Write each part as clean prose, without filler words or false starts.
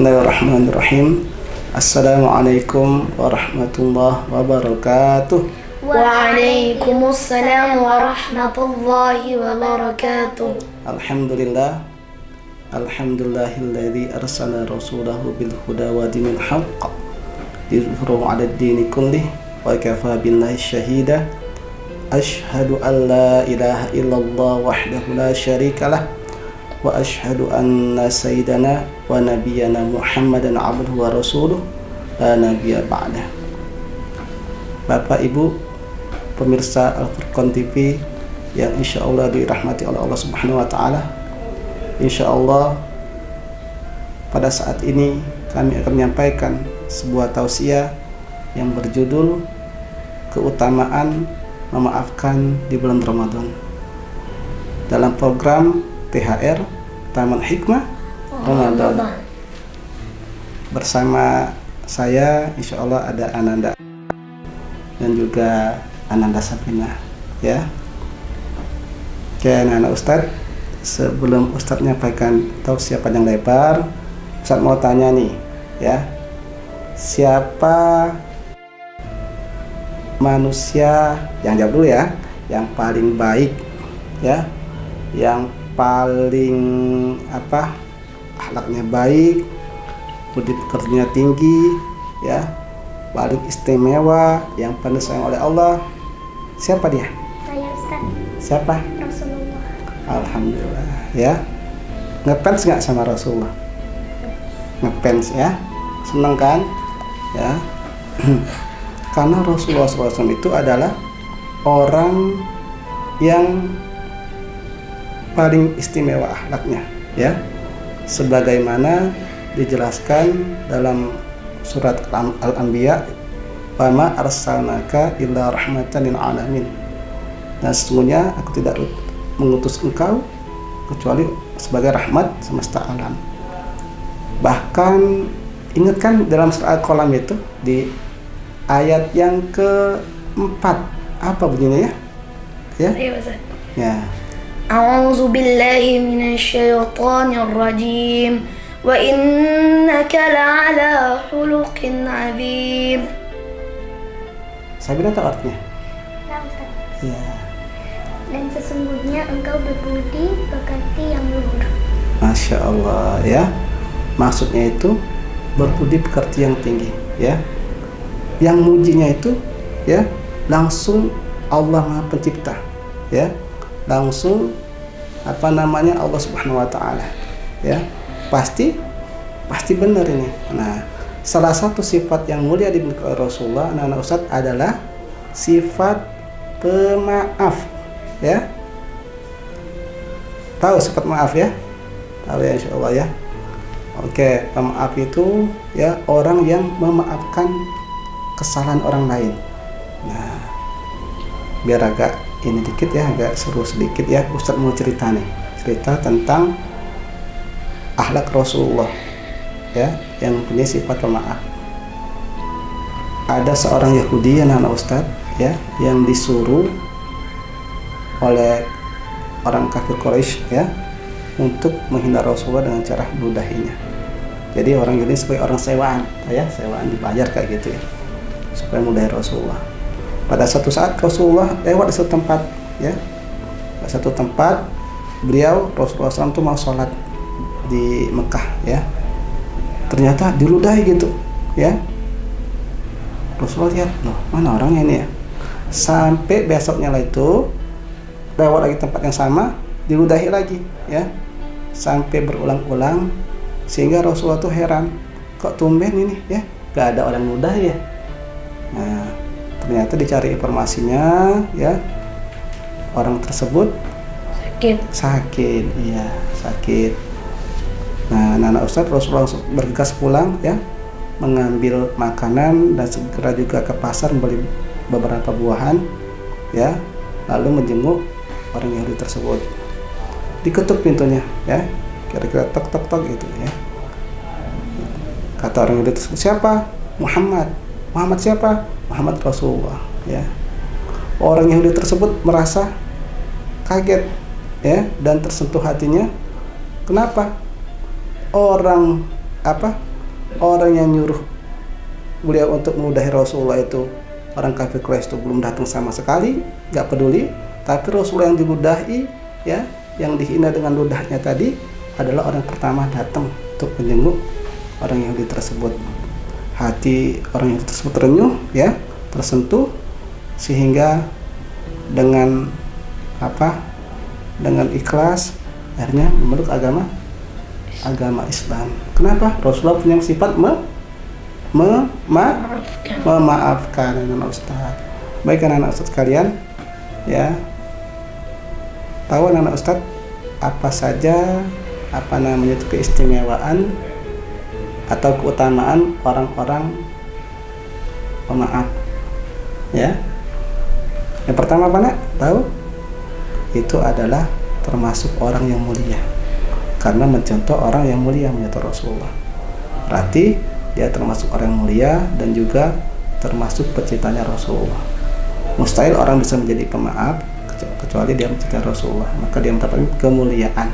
Bismillahirrahmanirrahim. Assalamualaikum warahmatullahi wabarakatuh. Waalaikumsalam warahmatullahi wabarakatuh. Alhamdulillah. Alhamdulillahilladzi arsala rasulahu bil huda wa dinil haqq liyudhhirahu 'alad dini kullih wa kafa billahi syahida. Asyhadu an la ilaha illallah wahdahu la syarikalah wa asyhadu anna sayyidana wa nabiyyana Muhammadan abduhu wa rasuluh la nabiyya ba'dah. Bapak Ibu pemirsa Al-Furqan TV yang insyaallah dirahmati oleh Allah Subhanahu wa taala. Insyaallah pada saat ini kami akan menyampaikan sebuah tausiah yang berjudul keutamaan memaafkan di bulan Ramadan dalam program THR Taman Hikmah Ramadan. Bersama saya insyaallah ada Ananda dan juga Ananda Sapina, ya. Oke, anak Ustadz, sebelum Ustadz menyampaikan tausiah panjang lebar, Ustadz mau tanya nih, ya. Siapa manusia yang jawab dulu ya, yang paling baik, ya, yang paling akhlaknya baik, budi pekertinya tinggi, ya, paling istimewa, yang paling sayang oleh Allah? Siapa dia? Saya Ustaz. Siapa? Rasulullah. Alhamdulillah, ya. Ngefans nggak sama Rasulullah? Ngefans, ya. Seneng kan? Ya. Karena Rasulullah SAW itu adalah orang yang paling istimewa akhlaknya, ya. Sebagaimana dijelaskan dalam surat Al-Anbiya, "Wama arsalnaka illa rahmatan lil alamin." Dan sesungguhnya aku tidak mengutus engkau kecuali sebagai rahmat semesta alam. Bahkan ingatkan dalam surat Al-Qalam itu di ayat yang keempat, apa bunyinya ya? Ya. Iya, Ustaz. Ya. A'udzu billahi minasyaitonir rajim. Wa innaka la'ala khuluqin 'adzim. Sabina tahu artinya? Ya, Ustaz. Ya. Dan sesungguhnya engkau berbudi pekerti yang luhur. Masya Allah, ya. Maksudnya itu berbudi pekerti yang tinggi, ya. Yang mujinya itu, ya, langsung Allah Maha Pencipta, ya. Langsung Allah Subhanahu wa taala, ya. Pasti benar ini. Nah, salah satu sifat yang mulia dimiliki oleh Rasulullah, anak-anak Ustadz, adalah sifat pemaaf, ya. Tahu sifat maaf, ya? Tahu ya, insyaallah, ya. Oke, pemaaf itu, ya, orang yang memaafkan kesalahan orang lain. Nah, biar agak ini dikit, ya, agak seru sedikit, ya, Ustadz mau cerita nih, cerita tentang akhlak Rasulullah, ya, yang punya sifat pemaaf. Ada seorang Yahudi, anak Ustadz, ya, yang disuruh oleh orang kafir Quraisy, ya, untuk menghina Rasulullah dengan cara meludahinya. Jadi orang Yahudi sebagai orang sewaan, ya, sewaan dibayar kayak gitu, ya, supaya meludahi Rasulullah. Pada satu saat Rasulullah lewat di satu tempat, ya, di satu tempat Rasulullah SAW itu mau sholat di Mekah, ya. Ternyata diludahi gitu, ya. Rasulullah lihat, loh, mana orangnya ini, ya. Sampai besoknya lah itu lewat lagi tempat yang sama, diludahi lagi, ya. Sampai berulang-ulang sehingga Rasulullah tuh heran, kok tumben ini, ya, gak ada orang ludahi, ya. Nah, ternyata dicari informasinya, ya, orang tersebut sakit, iya, sakit. Nah, anak Ustadz, Rasulullah bergegas pulang, ya, mengambil makanan dan segera juga ke pasar membeli beberapa buahan, ya, lalu menjenguk orang Yahudi tersebut. Diketuk pintunya, ya, kira-kira tok tok tok gitu, ya. Kata orang Yahudi tersebut, siapa? Muhammad. Muhammad siapa? Muhammad Rasulullah, ya. Orang Yahudi tersebut merasa kaget, ya, dan tersentuh hatinya. Kenapa? Orang orang yang nyuruh beliau untuk meludahi Rasulullah itu orang kafir Quraisy itu belum datang sama sekali, nggak peduli. Tapi Rasulullah yang diludahi, ya, yang dihina dengan ludahnya tadi adalah orang pertama datang untuk menjenguk orang Yahudi tersebut. Hati orang Yahudi tersebut terenyuh, ya, tersentuh, sehingga dengan dengan ikhlas akhirnya memeluk agama Islam. Kenapa? Rasulullah punya sifat memaafkan, anak Ustaz. Baik anak Ustaz kalian, ya, tahu anak Ustaz apa saja itu keistimewaan atau keutamaan orang-orang pemaaf, ya. Yang pertama apa nak? Tahu? Itu adalah termasuk orang yang mulia, karena mencontoh orang yang mulia, mencontoh Rasulullah. Berarti dia termasuk orang yang mulia dan juga termasuk pencintanya Rasulullah. Mustahil orang bisa menjadi pemaaf kecuali dia mencintai Rasulullah, maka dia mendapatkan kemuliaan.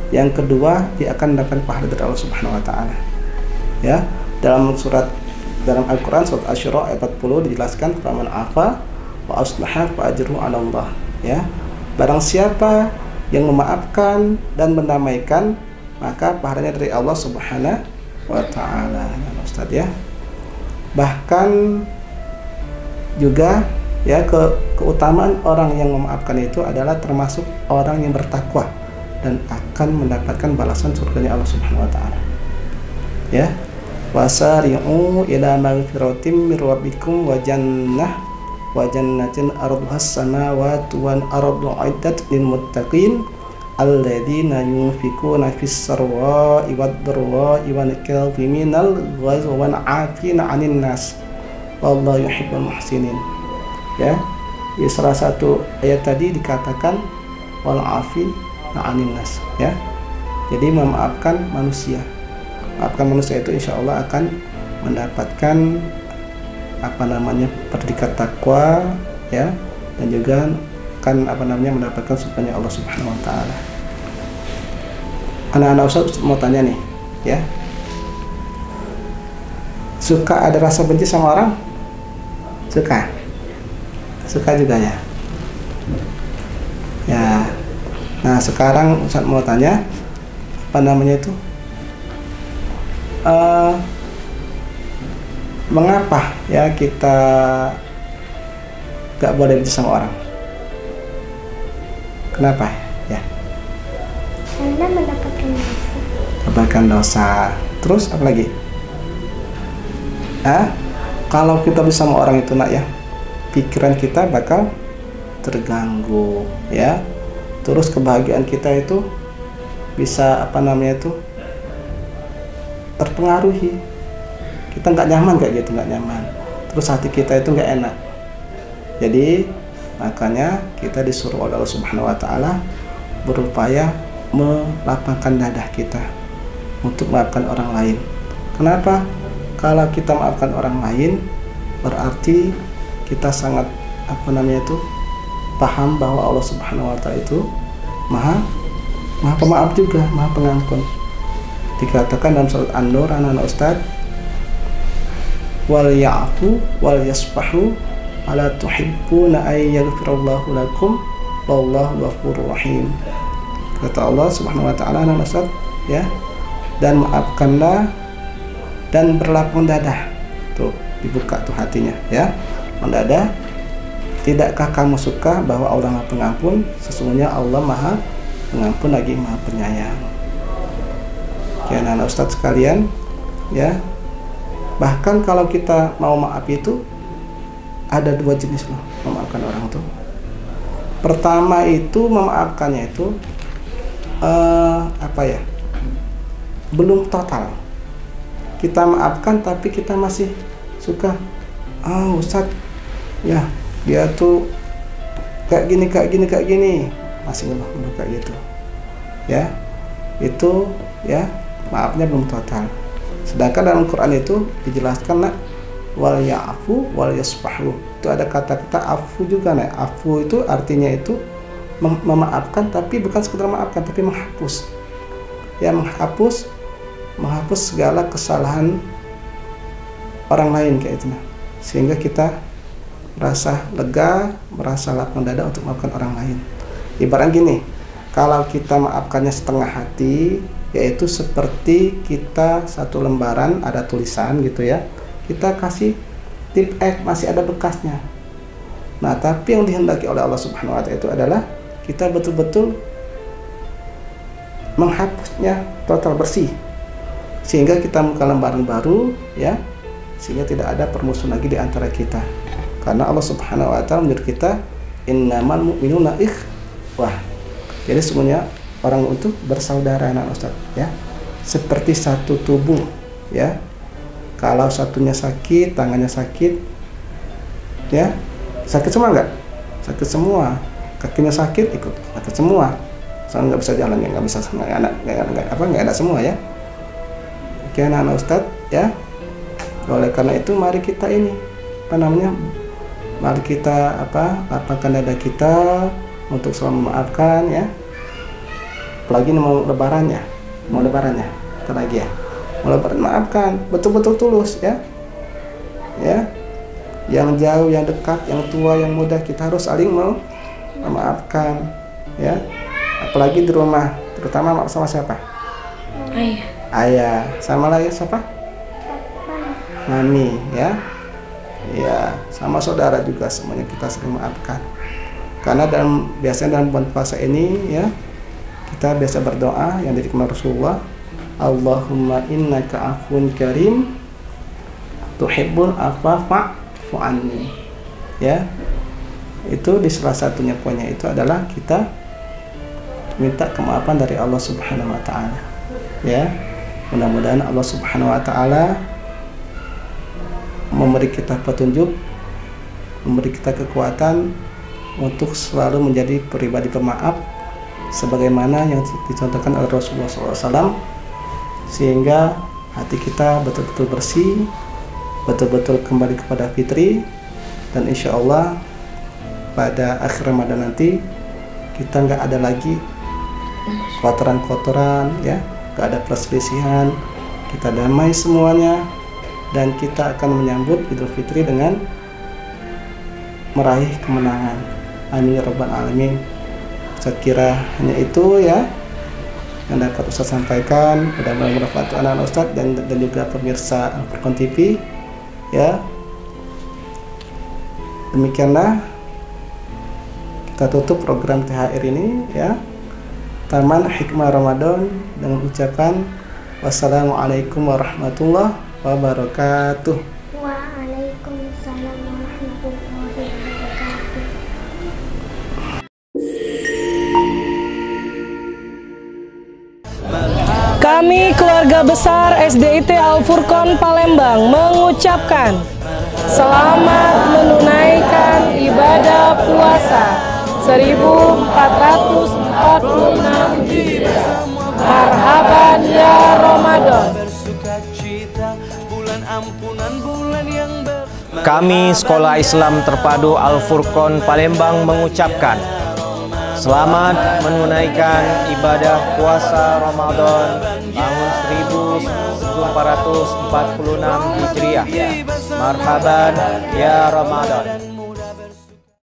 Yang kedua, dia akan mendapatkan pahala dari Allah Subhanahu wa taala. Ya, dalam Al-Qur'an surat Asy-Syura ayat 40 dijelaskan, faman afa wa aslaha fa ajruhu 'ala Allah, ya. Barang siapa yang memaafkan dan mendamaikan, maka pahalanya dari Allah Subhanahu wa taala, Ustaz, ya. Bahkan juga, ya, keutamaan orang yang memaafkan itu adalah termasuk orang yang bertakwa dan akan mendapatkan balasan surganya Allah Subhanahu wa taala. Ya. Wasari'u ila magfiratin mir rabbikum wa jannatin arduhas samawati wal ardu uiddat lil muttaqin alladzina yunfikuna fis sarwa'i wad dharwa'i wal kadhiminal ghaiza wal 'afina 'anil nas wallahu yuhibbul muhsinin. Ya, di salah satu ayat tadi dikatakan wal 'afina 'anil nas, ya. Jadi memaafkan manusia. Maafkan manusia itu insya Allah akan mendapatkan predikat takwa, ya, dan juga kan mendapatkan surganya Allah Subhanahu wa taala. Anak-anak Ustaz mau tanya nih, ya. Suka ada rasa benci sama orang? Suka juga, ya. Ya. Nah, sekarang Ustaz mau tanya mengapa, ya, kita gak boleh benci sama orang? Kenapa, ya? Karena mendapatkan dosa. Terus apa lagi? Kalau kita benci sama orang itu, nak, ya, pikiran kita bakal terganggu, ya. Terus kebahagiaan kita itu bisa terpengaruhi. Kita nggak nyaman kayak gitu, nggak nyaman. Terus hati kita itu nggak enak. Jadi makanya kita disuruh oleh Allah Subhanahu wa taala berupaya melapangkan dada kita untuk memaafkan orang lain. Kenapa? Kalau kita maafkan orang lain, berarti kita sangat paham bahwa Allah Subhanahu wa taala itu maha pemaaf juga, maha pengampun. Dikatakan dalam surat An-Nur, anak-anak Ustaz, wal ya'fu wal yasfahu ala tuhibbuna ay yaghfirallahu lakum wallahu ghafurur rahim. Kata Allah Subhanahu wa taala, anak Ustaz, ya, dan maafkanlah dan berlapang dada. Tuh, dibuka tuh hatinya, ya. Mendadah. Tidakkah kamu suka bahwa Allah Maha Pengampun? Sesungguhnya Allah Maha Pengampun lagi Maha Penyayang. Ya, anak Ustaz sekalian, ya. Bahkan kalau kita mau maaf itu ada dua jenis loh memaafkan orang tuh. Pertama itu memaafkannya itu belum total. Kita maafkan tapi kita masih suka, Ustaz, ya, dia tuh kayak gini, masih ngeluh kayak gitu, ya. Itu, ya, maafnya belum total. Sedangkan dalam Quran itu dijelaskan, nak, wal ya'fu wal yasfahu. Itu ada kata-kata afu juga, nak. Afu itu artinya itu memaafkan, tapi bukan sekedar memaafkan, tapi menghapus. Ya, menghapus menghapus segala kesalahan orang lain kayak itu, sehingga kita merasa lega, merasa lapang dada untuk memaafkan orang lain. Ibarat gini, kalau kita maafkannya setengah hati, yaitu seperti kita satu lembaran ada tulisan gitu ya, kita kasih tip masih ada bekasnya. Nah, tapi yang dihendaki oleh Allah Subhanahu wa Ta'ala itu adalah kita betul-betul menghapusnya total bersih, sehingga kita buka lembaran baru ya, sehingga tidak ada permusuhan lagi di antara kita. Karena Allah Subhanahu wa Ta'ala menyuruh kita innamal mu'minuna ikhwah. Jadi semuanya orang untuk bersaudara, anak Ustaz ya. Seperti satu tubuh ya. Kalau satunya sakit, tangannya sakit ya. Sakit semua enggak? Sakit semua. Kakinya sakit ikut sakit semua. Soalnya nggak bisa jalan, nggak bisa, nggak ada semua ya. Oke, anak Ustaz ya. Oleh karena itu mari kita ini mari kita lapangkan dada kita untuk selalu memaafkan ya. Apalagi mau lebaran ya, ntar lagi ya, mau lebaran, maafkan betul-betul tulus ya. Ya, yang jauh, yang dekat, yang tua, yang muda, kita harus saling memaafkan ya. Apalagi di rumah, terutama maaf sama siapa? Ayah. Sama lagi siapa? Mami ya. Ya, sama saudara juga, semuanya kita sering maafkan. Karena biasanya dalam bulan puasa ini ya, kita biasa berdoa yang dikenal Rasulullah, Allahumma innaka afun karim tuhibbul afwa fa'fu anni. Ya. Itu di salah satunya poinnya itu adalah kita minta kemaafan dari Allah Subhanahu wa Ta'ala. Ya. Mudah-mudahan Allah Subhanahu wa Ta'ala memberi kita petunjuk, memberi kita kekuatan untuk selalu menjadi pribadi pemaaf sebagaimana yang dicontohkan oleh Rasulullah SAW, sehingga hati kita betul-betul bersih, betul-betul kembali kepada fitri, dan insya Allah pada akhir Ramadan nanti kita nggak ada lagi kotoran-kotoran ya, nggak ada perselisihan, kita damai semuanya, dan kita akan menyambut Idul Fitri dengan meraih kemenangan. Amin ya rabbal alamin. Saya kira hanya itu ya yang dapat Ustaz sampaikan. Mudah-mudahan bermanfaat anak-anak Ustaz dan juga pemirsa Al-Furqan TV ya. Demikianlah kita tutup program THR ini ya, Taman Hikmah Ramadan, dengan ucapan wassalamualaikum warahmatullahi wabarakatuh. Waalaikumsalam warahmatullahi wabarakatuh. Kami keluarga besar SDIT Al-Furqan Palembang mengucapkan selamat menunaikan ibadah puasa 1446 Hijriah. Marhaban ya Ramadan. Kami Sekolah Islam Terpadu Al-Furqan Palembang mengucapkan selamat menunaikan ibadah puasa Ramadan tahun 1446 Hijriah. Marhaban ya Ramadan.